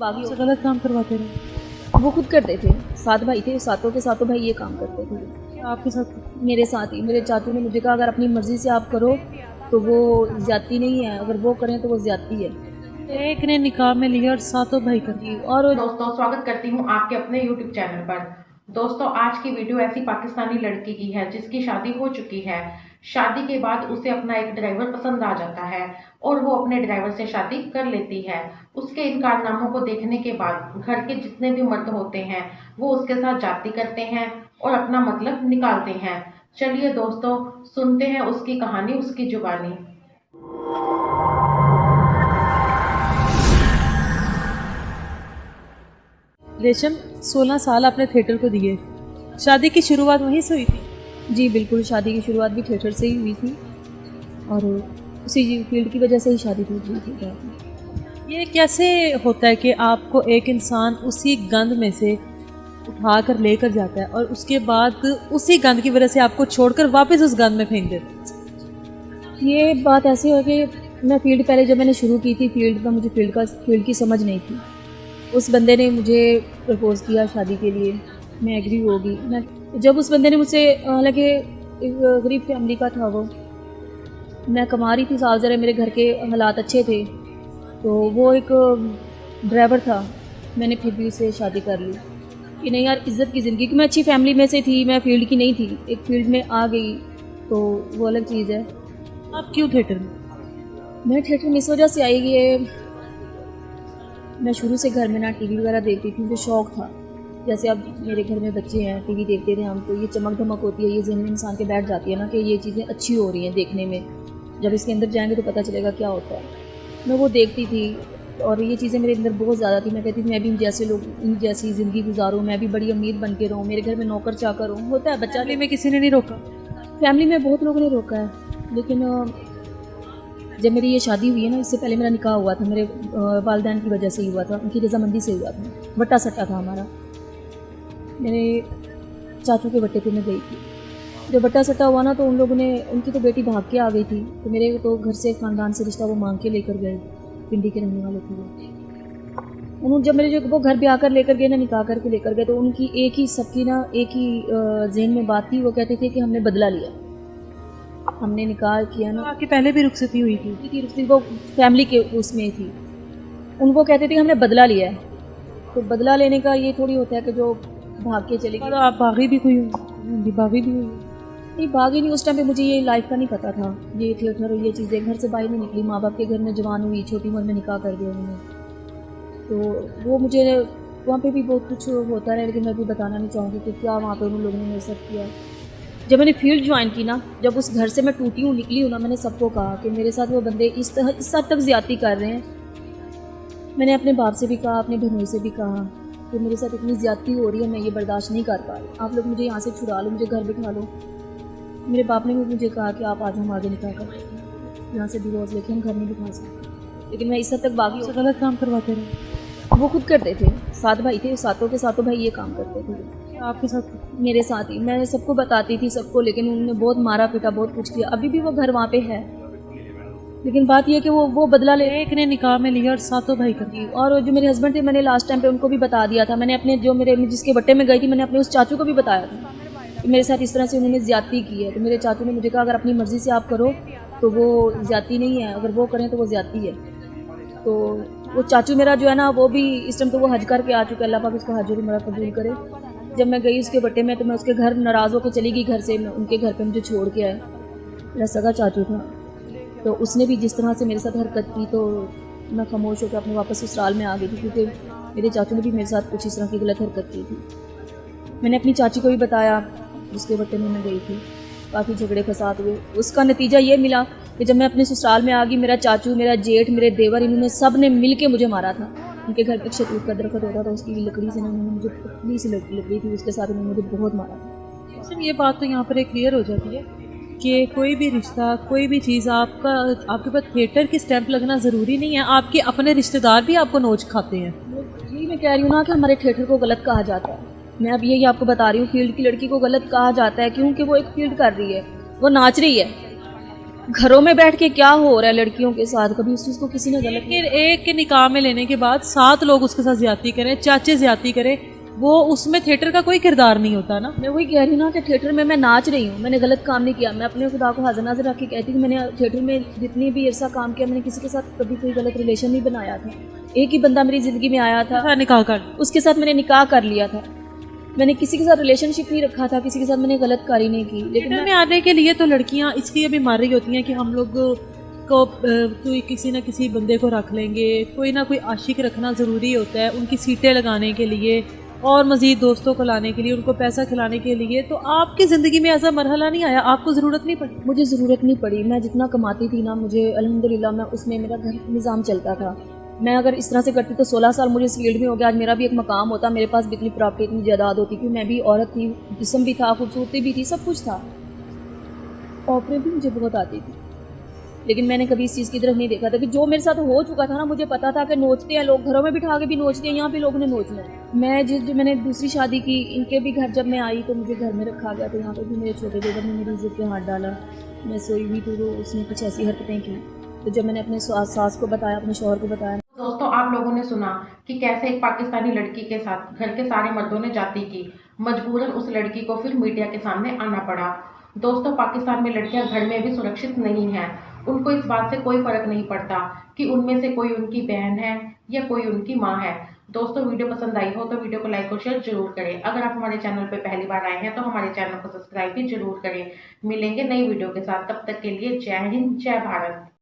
बागी से गलत काम करवाते रहे? वो खुद करते थे, 7 भाई थे, सातों के सातों भाई ये काम करते थे। आपके साथ? मेरे साथ ही मेरे चाचू ने मुझे कहा अगर अपनी मर्ज़ी से आप करो तो वो ज़्यादती नहीं है, अगर वो करें तो वो ज़्यादती है। एक ने निकाह में लिया और सातों भाई कर दिए। और दोस्तों स्वागत करती हूँ आपके अपने YouTube चैनल पर। दोस्तों आज की वीडियो ऐसी पाकिस्तानी लड़की की है जिसकी शादी हो चुकी है। शादी के बाद उसे अपना एक ड्राइवर पसंद आ जाता है और वो अपने ड्राइवर से शादी कर लेती है। उसके इन कारनामों को देखने के बाद घर के जितने भी मर्द होते हैं वो उसके साथ जाती करते हैं और अपना मतलब निकालते हैं। चलिए दोस्तों सुनते हैं उसकी कहानी, उसकी जुबानी। रेशम 16 साल आपने थिएटर को दिए, शादी की शुरुआत वहीं से हुई थी? जी बिल्कुल, शादी की शुरुआत भी थिएटर से ही हुई थी और उसी फील्ड की वजह से ही शादी हुई थी। ये कैसे होता है कि आपको एक इंसान उसी गंद में से उठा कर लेकर जाता है और उसके बाद उसी गंद की वजह से आपको छोड़कर वापस उस गंद में फेंक देता है? ये बात ऐसी है कि मैं फील्ड पहले जब मैंने शुरू की थी फील्ड में, मुझे फील्ड की समझ नहीं थी। उस बंदे ने मुझे प्रपोज़ किया शादी के लिए, मैं एग्री हो गई। मैं जब उस बंदे ने मुझसे, हालांकि एक गरीब फैमिली का था वो, मैं कमा रही थी साल ज़रा, मेरे घर के हालात अच्छे थे, तो वो एक ड्राइवर था। मैंने फिर भी उससे शादी कर ली कि नहीं यार इज़्ज़त की ज़िंदगी, कि मैं अच्छी फैमिली में से थी, मैं फील्ड की नहीं थी, एक फील्ड में आ गई तो वो अलग चीज़ है। आप क्यों थिएटर में? मैं थिएटर में इस वजह से आई कि मैं शुरू से घर में ना टीवी वगैरह देखती थी, मुझे शौक़ था। जैसे अब मेरे घर में बच्चे हैं, टीवी देखते थे हम, तो ये चमक धमक होती है, ये ज़हन में इंसान के बैठ जाती है ना कि ये चीज़ें अच्छी हो रही हैं देखने में, जब इसके अंदर जाएंगे तो पता चलेगा क्या होता है। मैं वो देखती थी और ये चीज़ें मेरे अंदर बहुत ज़्यादा थी। मैं कहती थी मैं भी इन जैसे लोग, इन जैसी ज़िंदगी गुजारूँ, मैं भी बड़ी अमीर बन के रहूँ, मेरे घर में नौकर चाकर हूँ। होता है बच्चा, में किसी ने नहीं रोका? फैमिली में बहुत लोगों ने रोका है, लेकिन जब मेरी ये शादी हुई है ना, इससे पहले मेरा निकाह हुआ था, मेरे वालिदैन की वजह से ही हुआ था, उनकी रजामंदी से हुआ था, वट्टा सट्टा था हमारा। मेरे चाचू के वट्टे पे मैं गई थी, जब वट्टा सट्टा हुआ ना तो उन लोगों ने, उनकी तो बेटी भाग के आ गई थी, तो मेरे तो घर से ख़ानदान से रिश्ता वो मांग के लेकर गए, पिंडी के रहने वाले थे वो। उन्होंने जब मेरे जो वो घर ब्याह कर लेकर गए ना, निकाह करके लेकर गए, तो उनकी एक ही, सबकी ना एक ही जहन में बात थी। वो कहते थे कि हमने बदला लिया, हमने निकाह किया ना। आपकी पहले भी रुखसती हुई थी? रुखसती वो फैमिली के उसमें थी, उनको कहते थे हमने बदला लिया है। तो बदला लेने का ये थोड़ी होता है कि जो भाग के चले गए। तो आप बागी भी हुई होंगी? बागी भी हुई? नहीं भागी नहीं, उस टाइम पे मुझे ये लाइफ का नहीं पता था, ये थिएटर और ये चीज़ें, घर से बाहर नहीं निकली, माँ बाप के घर में जवान हुई, छोटी उम्र में निकाह कर दिया उन्होंने। तो वो मुझे वहाँ पे भी बहुत कुछ होता रहा, लेकिन मैं भी बताना नहीं चाहूँगी कि क्या वहाँ पर उन लोगों ने मेरे साथ किया। जब मैंने फील्ड ज्वाइन की ना, जब उस घर से मैं टूटी हूँ, निकली हूँ ना, मैंने सबको कहा कि मेरे साथ वो बंदे इस हद तक ज़्यादती कर रहे हैं। मैंने अपने बाप से भी कहा, अपने बहनों से भी कहा कि मेरे साथ इतनी ज़्यादती हो रही है, मैं ये बर्दाश्त नहीं कर पा रही, आप लोग मुझे यहाँ से छुड़ा लो, मुझे घर बिठा लो। मेरे बाप ने भी मुझे कहा कि आप आज हम आगे निकाह कर सकते हैं, यहाँ से डिवोर्स लेके हम घर नहीं बिठा सकते, लेकिन मैं इस हद तक बागी। से गलत काम करवाते रहे? वो खुद करते थे, 7 भाई थे, सातों के सातों भाई ये काम करते थे। आपके साथ? मेरे साथ ही, मैं सबको बताती थी सबको, लेकिन उन्होंने बहुत मारा पीटा, बहुत कुछ किया। अभी भी वो घर वहाँ पे है, लेकिन बात यह है कि वो बदला ले। एक ने निकाह में लिया और सातों भाई कर दिए। और जो मेरे हस्बैंड थे, मैंने लास्ट टाइम पे उनको भी बता दिया था, मैंने अपने जो मेरे जिसके वट्टे में गई थी, मैंने अपने उस चाचू को भी बताया था कि मेरे साथ इस तरह से उन्होंने ज़्यादती की है। तो मेरे चाचू ने मुझे कहा अगर अपनी मर्ज़ी से आप करो तो वो ज़्यादती नहीं है, अगर वो करें तो वो ज़्यादती है। तो वो चाचू मेरा जो है ना, वो भी इस टाइम तो वो हज करके आ चुका है, अल्लाह पाक उसका हज मेरा कबूल करे। जब मैं गई उसके बट्टे में तो मैं उसके घर नाराज़ होकर चली गई घर से, उनके घर पे मुझे छोड़ के आए। मेरा सगा चाचू था, तो उसने भी जिस तरह से मेरे साथ हरकत की तो मैं खामोश होकर अपने वापस ससुराल में आ गई थी, क्योंकि मेरे चाचू ने भी मेरे साथ कुछ इस तरह की गलत हरकत की थी। मैंने अपनी चाची को भी बताया जिसके बट्टे में मैं गई थी, काफ़ी झगड़े फसाद हुए। उसका नतीजा ये मिला कि जब मैं अपने ससुराल में आ गई, मेरा चाचू, मेरा जेठ, मेरे देवर, इन्होंने सब ने मिल के मुझे मारा था। उनके घर पे शतूत का दरख्त होता था, उसकी लकड़ी से उन्होंने मुझे, पतली सी लकड़ी थी, उसके साथ उन्होंने मुझे बहुत मारा था। सिर्फ ये बात तो यहाँ पर एक क्लियर हो जाती है कि कोई भी रिश्ता, कोई भी चीज़, आपके पास थिएटर की स्टैंप लगना ज़रूरी नहीं है, आपके अपने रिश्तेदार भी आपको नोच खाते हैं। यही मैं कह रही हूँ ना कि हमारे थिएटर को गलत कहा जाता है। मैं अब यही आपको बता रही हूँ, फील्ड की लड़की को गलत कहा जाता है क्योंकि वो एक फील्ड कर रही है, वो नाच रही है, घरों में बैठ के क्या हो रहा है लड़कियों के साथ, कभी उस चीज़ को किसी ने गलत लेकिन एक के निकाह में लेने के बाद 7 लोग उसके साथ ज्यादती करें, चाचे ज्यादती करें, वो उसमें थिएटर का कोई किरदार नहीं होता ना। मैं वही कह रही हूँ ना कि थिएटर में मैं नाच रही हूँ, मैंने गलत काम नहीं किया। मैं अपने खुदा को हाजिर नाजिर रख के कहती हूँ कि मैंने थिएटर में जितनी भी ऐसा काम किया, मैंने किसी के साथ कभी कोई गलत रिलेशन नहीं बनाया था। एक ही बंदा मेरी ज़िंदगी में आया था, निकाह कर उसके साथ मैंने निकाह कर लिया था। मैंने किसी के साथ रिलेशनशिप नहीं रखा था, किसी के साथ मैंने गलत कारी नहीं की। लेकिन थिएटर में आने के लिए तो लड़कियां इसलिए भी मार रही होती हैं कि हम लोग को कोई किसी ना किसी बंदे को रख लेंगे, कोई ना कोई आशिक रखना ज़रूरी होता है उनकी सीटें लगाने के लिए और मज़ीद दोस्तों को लाने के लिए, उनको पैसा खिलाने के लिए। तो आपकी ज़िंदगी में ऐसा मरहला नहीं आया, आपको ज़रूरत नहीं पड़ी? मुझे ज़रूरत नहीं पड़ी। मैं जितना कमाती थी ना, मुझे अल्हम्दुलिल्लाह मैं उसमें मेरा घर निज़ाम चलता था। मैं अगर इस तरह से करती तो 16 साल मुझे इस फील्ड में हो गया, आज मेरा भी एक मकाम होता, मेरे पास भी इतनी प्रॉपर्टी, इतनी जायदाद होती, क्योंकि मैं भी औरत थी, जिस्म भी था, खूबसूरती भी थी, सब कुछ था। ऑफरें भी मुझे बहुत आती थी, लेकिन मैंने कभी इस चीज़ की तरफ नहीं देखा था कि जो मेरे साथ हो चुका था ना, मुझे पता था कि नोचते हैं लोग, घरों में बिठा के भी नोचते हैं, यहाँ पे लोगों ने नोचना है। मैं जो मैंने दूसरी शादी की, इनके भी घर जब मैं आई तो मुझे घर में रखा गया, तो यहाँ पर भी मेरे छोटे बेटे ने मेरी इज्जत पे हाथ डाला। मैं सोई हुई तो उसने कुछ ऐसी हरकतें की, तो जब मैंने अपने सास को बताया, अपने शौहर को बताया। दोस्तों, आप लोगों ने सुना कि कैसे एक पाकिस्तानी लड़की के साथ घर के सारे मर्दों ने जाती की, मजबूरन उस लड़की को फिर मीडिया के सामने आना पड़ा। दोस्तों, पाकिस्तान में लड़कियां घर में भी सुरक्षित नहीं हैं। उनको इस बात से कोई फर्क नहीं पड़ता कि उनमें से कोई उनकी बहन है या कोई उनकी माँ है। दोस्तों, वीडियो पसंद आई हो तो वीडियो को लाइक और शेयर जरूर करें। अगर आप हमारे चैनल पर पहली बार आए हैं तो हमारे चैनल को सब्सक्राइब भी जरूर करें। मिलेंगे नई वीडियो के साथ, तब तक के लिए जय हिंद, जय भारत।